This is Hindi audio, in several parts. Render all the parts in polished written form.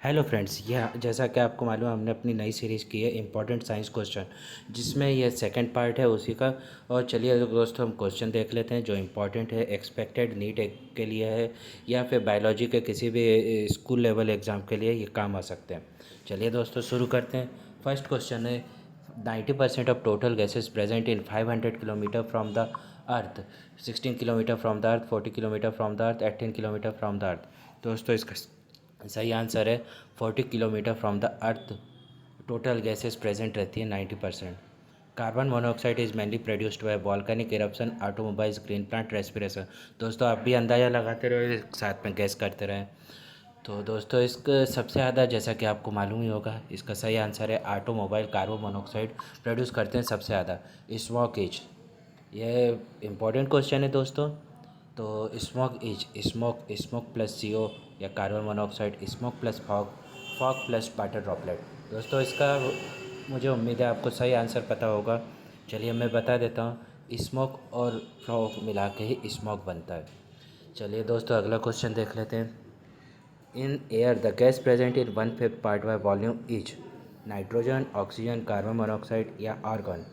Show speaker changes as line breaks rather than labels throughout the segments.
हेलो फ्रेंड्स, यह जैसा कि आपको मालूम है हमने अपनी नई सीरीज़ की है इम्पोर्टेंट साइंस क्वेश्चन, जिसमें यह सेकंड पार्ट है उसी का। और चलिए दोस्तों हम क्वेश्चन देख लेते हैं जो इम्पोर्टेंट है, एक्सपेक्टेड नीट के लिए है या फिर बायोलॉजी के किसी भी स्कूल लेवल एग्ज़ाम के लिए ये काम आ सकते हैं। चलिए दोस्तों शुरू करते हैं। फर्स्ट क्वेश्चन है 90% of total gases present in 500 kilometre from the earth, 16 kilometre from the earth, 40 kilometre from the earth, 18 kilometre from the earth. दोस्तों इसका सही आंसर है 40 kilometre from the earth total gases present रहती है 90%। Carbon monoxide is mainly produced by volcanic eruption, automobiles, green plant respiration. दोस्तों आप भी अंदाज़ा लगाते रहे, साथ में गैस करते रहें। तो दोस्तों इसका सबसे ज़्यादा, जैसा कि आपको मालूम ही होगा, इसका सही आंसर है ऑटोमोबाइल कार्बन मोनोऑक्साइड प्रोड्यूस करते हैं सबसे ज़्यादा। स्मोक इज, ये इम्पोर्टेंट क्वेश्चन है दोस्तों। तो स्मोक प्लस CO या carbon monoxide, smoke plus fog, fog plus water droplet. दोस्तों इसका मुझे उम्मीद है आपको सही आंसर पता होगा। चलिए मैं बता देता हूँ, स्मोक और फॉग मिला के ही स्मोक बनता है। चलिए दोस्तों अगला क्वेश्चन देख लेते हैं। In air the gas present in 1/5 part by volume is nitrogen, oxygen, carbon monoxide या आर्गन।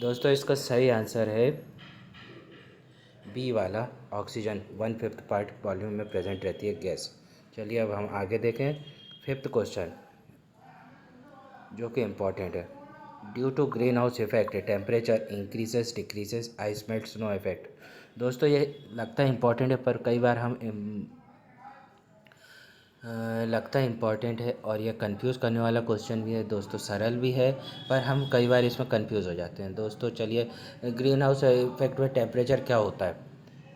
दोस्तों इसका सही आंसर है बी वाला, ऑक्सीजन 1/5 पार्ट वॉल्यूम में प्रेजेंट रहती है गैस। चलिए अब हम आगे देखें। फिफ्थ क्वेश्चन जो कि इम्पॉर्टेंट है, due to green house effect temperature increases decreases, ice melt, snow effect. दोस्तों ये लगता है इम्पॉर्टेंट है, पर कई बार हम लगता है इम्पॉर्टेंट है और ये कंफ्यूज करने वाला क्वेश्चन भी है दोस्तों। सरल भी है पर हम कई बार इसमें कंफ्यूज हो जाते हैं दोस्तों। चलिए, ग्रीन हाउस इफेक्ट में टेम्परेचर क्या होता है?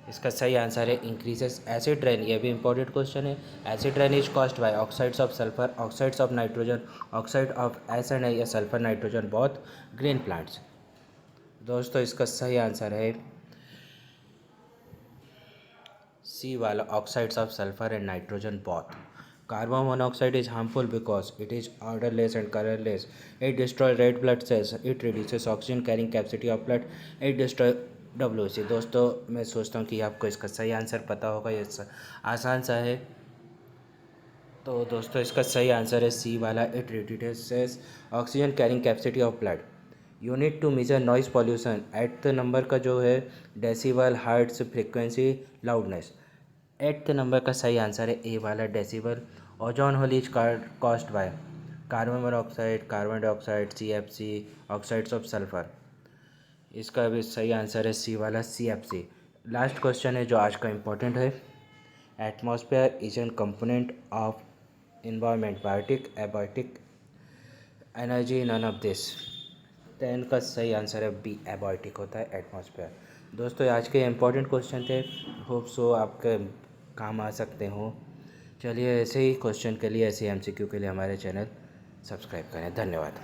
इसका सही आंसर है इंक्रीजेस एसिड रेन। ये भी इंपॉर्टेंट क्वेश्चन है। Acid rain is caused by oxides of sulphur, oxides of nitrogen, oxide of acid या sulphur nitrogen both green plants. दोस्तों इसका सही आंसर है सी वाला, oxides of sulphur and nitrogen both. Carbon monoxide is harmful because it is odorless and colorless. It destroys red blood cells. It reduces oxygen carrying capacity of blood. It destroys WC। दोस्तों मैं सोचता हूँ कि आपको इसका सही आंसर पता होगा। ये आसान सा है। तो दोस्तों इसका सही आंसर है सी वाला, it reduces oxygen carrying capacity of blood. Unit to measure noise pollution eight number का जो है decibel, hertz, frequency, loudness. Eighth number का सही आंसर है ए वाला, decibel. Ozone hole is caused by carbon monoxide, carbon dioxide, CFC, oxides of sulphur. इसका भी सही आंसर है सी वाला, CFC। लास्ट क्वेश्चन है जो आज का इम्पोर्टेंट है। Atmosphere is an component of environment, biotic, abiotic, energy, none of this. 10 का सही आंसर है बी, एबायोटिक होता है एटमॉस्फेयर। दोस्तों आज के इंपॉर्टेंट क्वेश्चन थे, होप सो आपके काम आ सकते हो। चलिए ऐसे ही क्वेश्चन के लिए, ऐसे MCQ के लिए हमारे चैनल सब्सक्राइब करें। धन्यवाद।